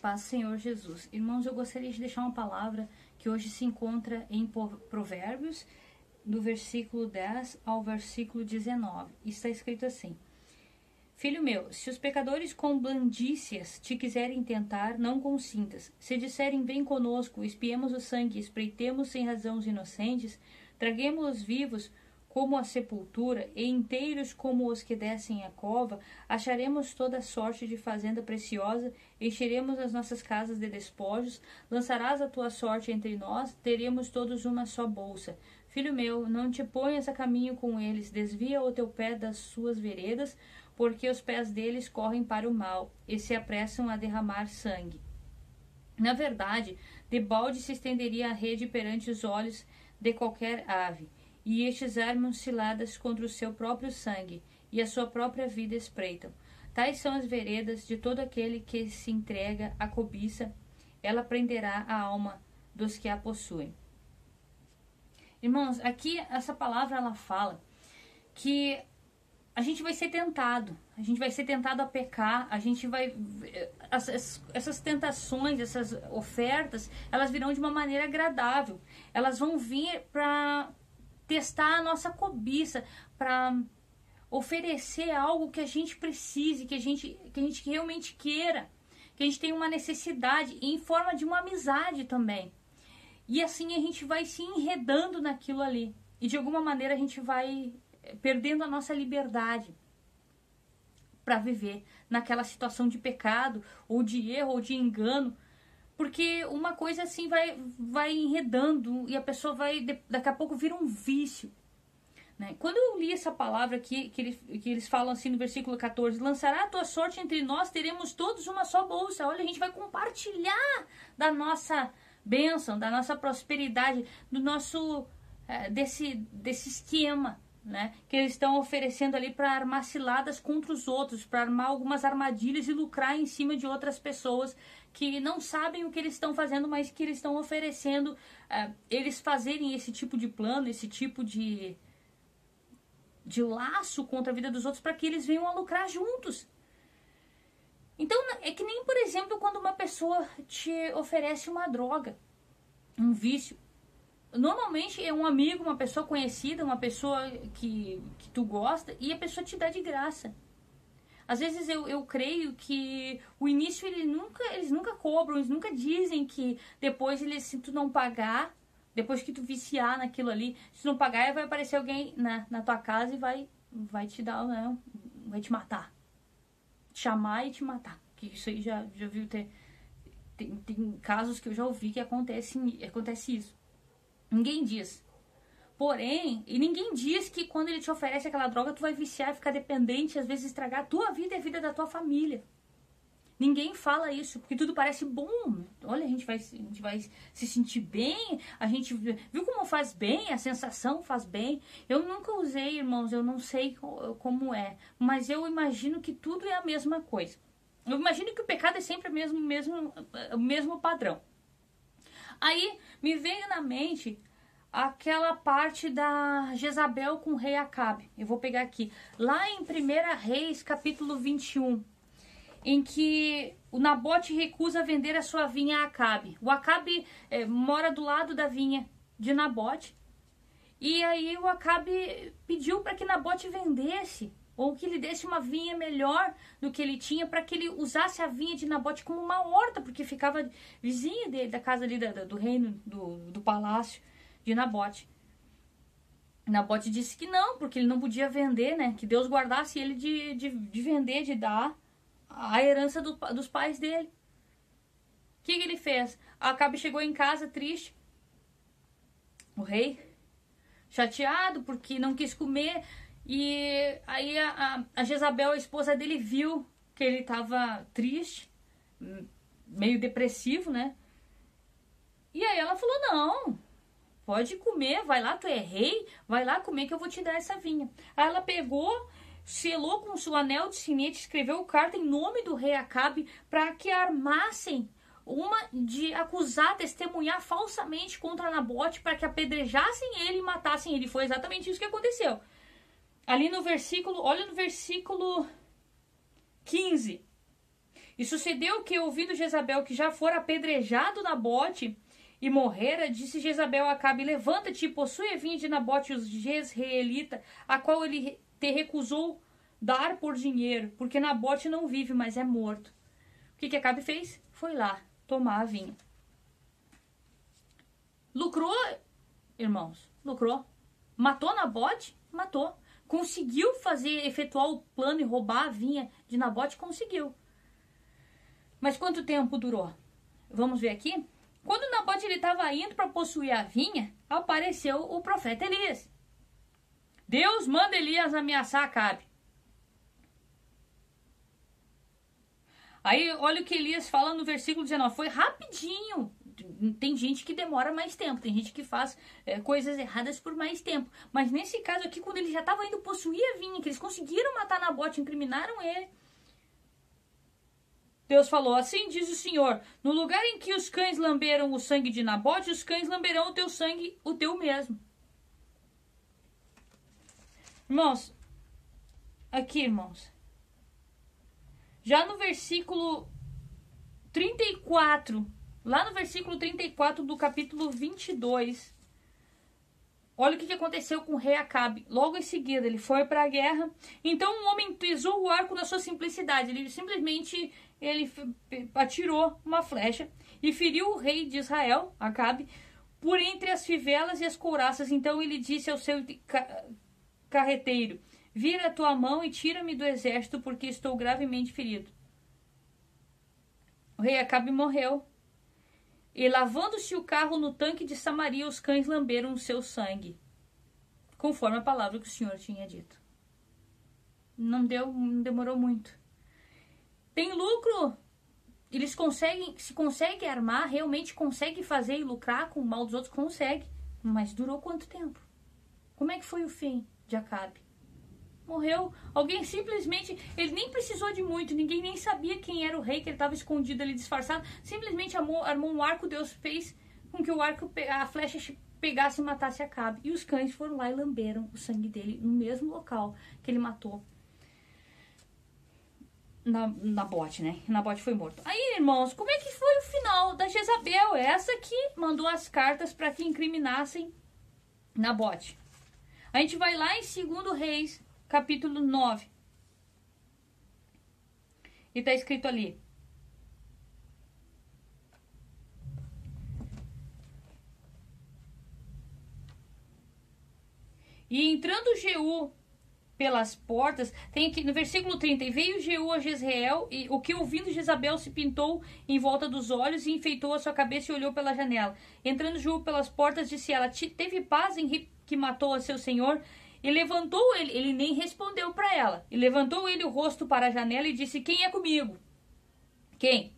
paz, Senhor Jesus. Irmãos, eu gostaria de deixar uma palavra que hoje se encontra em Provérbios, do versículo 10 ao versículo 19. Está escrito assim: Filho meu, se os pecadores com blandícias te quiserem tentar, não consintas. Se disserem, vem conosco, espiemos o sangue, espreitemos sem razão os inocentes, traguemos-os vivos como a sepultura, e inteiros como os que descem a cova, acharemos toda sorte de fazenda preciosa, encheremos as nossas casas de despojos, lançarás a tua sorte entre nós, teremos todos uma só bolsa. Filho meu, não te ponhas a caminho com eles, desvia o teu pé das suas veredas, porque os pés deles correm para o mal, e se apressam a derramar sangue. Na verdade, debalde se estenderia a rede perante os olhos de qualquer ave, e estes armam ciladas contra o seu próprio sangue, e a sua própria vida espreitam. Tais são as veredas de todo aquele que se entrega à cobiça, ela prenderá a alma dos que a possuem. Irmãos, aqui essa palavra ela fala que a gente vai ser tentado a pecar, a gente vai... Essas tentações, essas ofertas, elas virão de uma maneira agradável, elas vão vir para testar a nossa cobiça, para oferecer algo que a gente precise, que a gente realmente queira, que a gente tenha uma necessidade, em forma de uma amizade também. E assim a gente vai se enredando naquilo ali, e de alguma maneira a gente vai perdendo a nossa liberdade para viver naquela situação de pecado, ou de erro, ou de engano, porque uma coisa assim vai enredando e a pessoa vai, daqui a pouco, vira um vício, né? Quando eu li essa palavra aqui, que eles falam assim no versículo 14, lançará a tua sorte entre nós, teremos todos uma só bolsa. Olha, a gente vai compartilhar da nossa bênção, da nossa prosperidade, do nosso, desse esquema, né, que eles estão oferecendo ali para armar ciladas contra os outros, para armar algumas armadilhas e lucrar em cima de outras pessoas que não sabem o que eles estão fazendo, mas que eles estão oferecendo, eles fazerem esse tipo de plano, esse tipo de laço contra a vida dos outros, para que eles venham a lucrar juntos. Então, é que nem, por exemplo, quando uma pessoa te oferece uma droga, um vício. Normalmente é um amigo, uma pessoa conhecida, uma pessoa que tu gosta, e a pessoa te dá de graça. Às vezes eu creio que o início eles nunca cobram, eles nunca dizem que depois, se tu não pagar, depois que tu viciar naquilo ali, se tu não pagar, vai aparecer alguém na tua casa e vai te dar, né, vai te matar. Te chamar e te matar. Que isso aí já viu tem casos que eu já ouvi que acontece isso. Ninguém diz. Porém, e ninguém diz que quando ele te oferece aquela droga, tu vai viciar, ficar dependente, às vezes estragar a tua vida e a vida da tua família. Ninguém fala isso, porque tudo parece bom. Olha, a gente vai se sentir bem, a gente viu como faz bem, a sensação faz bem. Eu nunca usei, irmãos, eu não sei como é, mas eu imagino que tudo é a mesma coisa. Eu imagino que o pecado é sempre o mesmo padrão. Aí me veio na mente aquela parte da Jezabel com o rei Acabe. Eu vou pegar aqui. Lá em 1 Reis, capítulo 21, em que o Nabote recusa vender a sua vinha a Acabe. O Acabe mora do lado da vinha de Nabote. E aí o Acabe pediu para que Nabote vendesse, ou que ele desse uma vinha melhor do que ele tinha, para que ele usasse a vinha de Nabote como uma horta, porque ficava vizinha da casa ali do reino, do palácio de Nabote. Nabote disse que não, porque ele não podia vender, né? Que Deus guardasse ele de vender, de dar a herança dos pais dele. O que ele fez? Acabe chegou em casa triste, o rei, chateado porque não quis comer. E aí a Jezabel, a esposa dele, viu que ele estava triste, meio depressivo, né? E aí ela falou, não, pode comer, vai lá, tu é rei, vai lá comer que eu vou te dar essa vinha. Aí ela pegou, selou com o seu anel de sinete, escreveu carta em nome do rei Acabe para que armassem uma de acusar, testemunhar falsamente contra Nabote, para que apedrejassem ele e matassem ele. Foi exatamente isso que aconteceu. Ali no versículo, olha no versículo 15. E sucedeu que, ouvindo Jezabel que já fora apedrejado Nabote e morrera, disse Jezabel a Acabe: levanta-te e possui a vinha de Nabote os Jezreelita, a qual ele te recusou dar por dinheiro, porque Nabote não vive, mas é morto. O que Acabe fez? Foi lá tomar a vinha. Lucrou, irmãos, lucrou. Matou Nabote? Matou. Conseguiu efetuar o plano e roubar a vinha de Nabote? Conseguiu. Mas quanto tempo durou? Vamos ver aqui. Quando Nabote estava indo para possuir a vinha, apareceu o profeta Elias. Deus manda Elias ameaçar Acabe. Aí, olha o que Elias fala no versículo 19. Foi rapidinho. Tem gente que demora mais tempo. Tem gente que faz coisas erradas por mais tempo. Mas nesse caso aqui, quando ele já estava indo possuir a vinha, que eles conseguiram matar Nabote, incriminaram ele, Deus falou: assim diz o Senhor: no lugar em que os cães lamberam o sangue de Nabote, os cães lamberão o teu sangue, o teu mesmo. Irmãos, aqui, irmãos, já no versículo 34, lá no versículo 34 do capítulo 22, olha o que aconteceu com o rei Acabe. Logo em seguida, ele foi para a guerra. Então, um homem pesou o arco na sua simplicidade. Ele simplesmente atirou uma flecha e feriu o rei de Israel, Acabe, por entre as fivelas e as couraças. Então, ele disse ao seu carreteiro: vira a tua mão e tira-me do exército, porque estou gravemente ferido. O rei Acabe morreu. E lavando-se o carro no tanque de Samaria, os cães lamberam o seu sangue, conforme a palavra que o Senhor tinha dito. Não demorou muito. Tem lucro. Eles conseguem armar, realmente conseguem fazer e lucrar com o mal dos outros, consegue. Mas durou quanto tempo? Como é que foi o fim de Acabe? Morreu. Alguém simplesmente, ele nem precisou de muito, ninguém nem sabia quem era o rei, que ele estava escondido ali, disfarçado. Simplesmente armou um arco, Deus fez com que a flecha pegasse e matasse Acabe. E os cães foram lá e lamberam o sangue dele no mesmo local que ele matou Nabote, né? Nabote foi morto. Aí, irmãos, como é que foi o final da Jezabel? Essa que mandou as cartas para que incriminassem Nabote. A gente vai lá em 2 Reis, capítulo 9. E está escrito ali: e entrando Jeú pelas portas, tem aqui no versículo 30, e veio Jeú a Jezreel, e o que ouvindo Jezabel se pintou em volta dos olhos e enfeitou a sua cabeça e olhou pela janela. Entrando Jeú pelas portas, disse ela: teve paz em que matou a seu senhor? E levantou ele nem respondeu para ela, e levantou ele o rosto para a janela e disse: quem é comigo? Quem?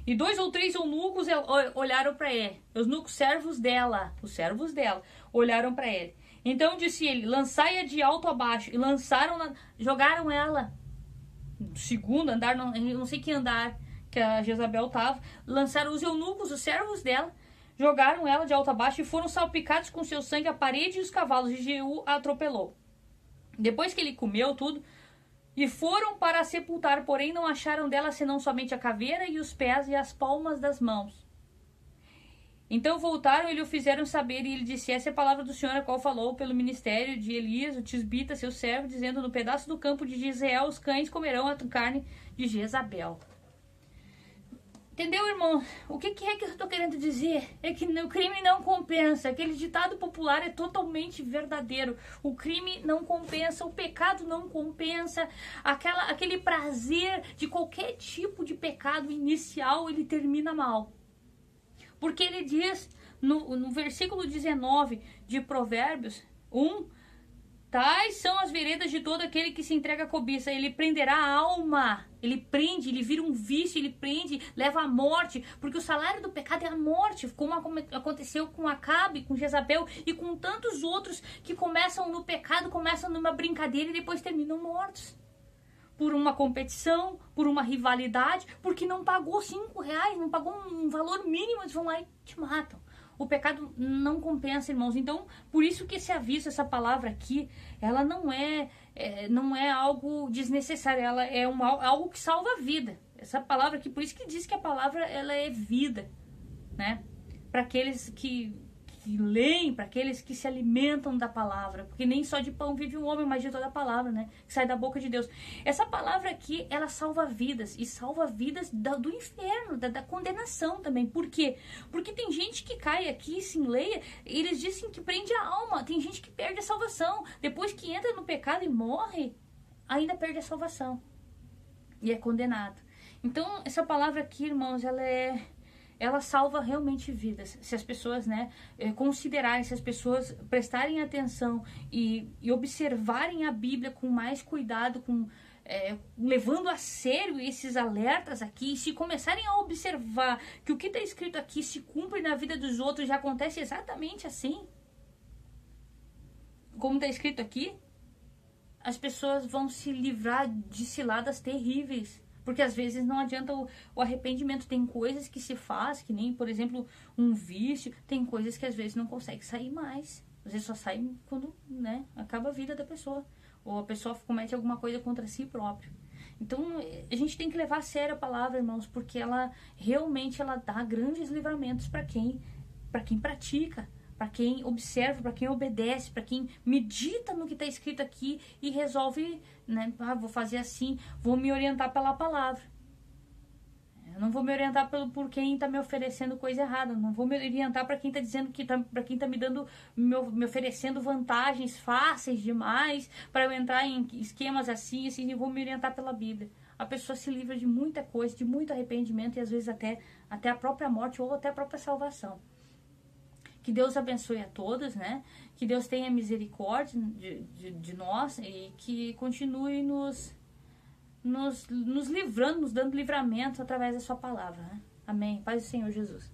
E 2 ou 3 eunucos olharam para ele, os eunucos servos dela, olharam para ele. Então disse ele: lançai-a de alto a baixo. E jogaram ela no segundo andar, não sei que andar que a Jezabel estava. Lançaram os eunucos, os servos dela, jogaram ela de alto a baixo e foram salpicados com seu sangue a parede e os cavalos. E Jeú a atropelou. Depois que ele comeu tudo, e foram para a sepultar, porém não acharam dela senão somente a caveira e os pés e as palmas das mãos. Então voltaram e lhe o fizeram saber, e ele disse: essa é a palavra do Senhor, a qual falou pelo ministério de Elias, o tisbita, seu servo, dizendo: no pedaço do campo de Jezreel os cães comerão a carne de Jezabel. Entendeu, irmão? O que é que eu estou querendo dizer? É que o crime não compensa. Aquele ditado popular é totalmente verdadeiro. O crime não compensa, o pecado não compensa. Aquele prazer de qualquer tipo de pecado inicial, ele termina mal. Porque ele diz no versículo 19 de Provérbios 1, tais são as veredas de todo aquele que se entrega à cobiça. Ele prenderá a alma, ele prende, ele vira um vício, ele prende, leva à morte, porque o salário do pecado é a morte, como aconteceu com Acabe, com Jezabel e com tantos outros que começam no pecado, começam numa brincadeira e depois terminam mortos. Por uma competição, por uma rivalidade, porque não pagou R$5, não pagou um valor mínimo, eles vão lá e te matam. O pecado não compensa, irmãos. Então, por isso que esse aviso, essa palavra aqui, ela não é algo desnecessário, ela é algo que salva a vida. Essa palavra aqui, por isso que diz que a palavra ela é vida, né? Para aqueles que leem, para aqueles que se alimentam da palavra, porque nem só de pão vive o homem, mas de toda a palavra, né, que sai da boca de Deus. Essa palavra aqui, ela salva vidas, e salva vidas do inferno, da condenação também. Por quê? Porque tem gente que cai aqui, se enleia, e eles dizem que prende a alma, tem gente que perde a salvação, depois que entra no pecado e morre, ainda perde a salvação, e é condenado. Então, essa palavra aqui, irmãos, ela salva realmente vidas. Se as pessoas, né, considerarem, se as pessoas prestarem atenção e observarem a Bíblia com mais cuidado, levando a sério esses alertas aqui, se começarem a observar que o que está escrito aqui se cumpre na vida dos outros, já acontece exatamente assim, como está escrito aqui, as pessoas vão se livrar de ciladas terríveis. Porque às vezes não adianta o arrependimento. Tem coisas que se faz, que nem, por exemplo, um vício. Tem coisas que às vezes não consegue sair mais. Às vezes só sai quando, né, acaba a vida da pessoa. Ou a pessoa comete alguma coisa contra si próprio. Então, a gente tem que levar a sério a palavra, irmãos, porque ela realmente dá grandes livramentos para quem pratica, para quem observa, para quem obedece, para quem medita no que está escrito aqui e resolve, né, vou fazer assim, vou me orientar pela palavra. Eu não vou me orientar por quem está me oferecendo coisa errada, não vou me orientar para quem está dizendo para quem está me oferecendo vantagens fáceis demais para eu entrar em esquemas assim, eu vou me orientar pela Bíblia. A pessoa se livra de muita coisa, de muito arrependimento e às vezes até a própria morte ou até a própria salvação. Que Deus abençoe a todos, né? Que Deus tenha misericórdia de nós e que continue nos livrando, nos dando livramento através da sua palavra, né? Amém. Paz do Senhor Jesus.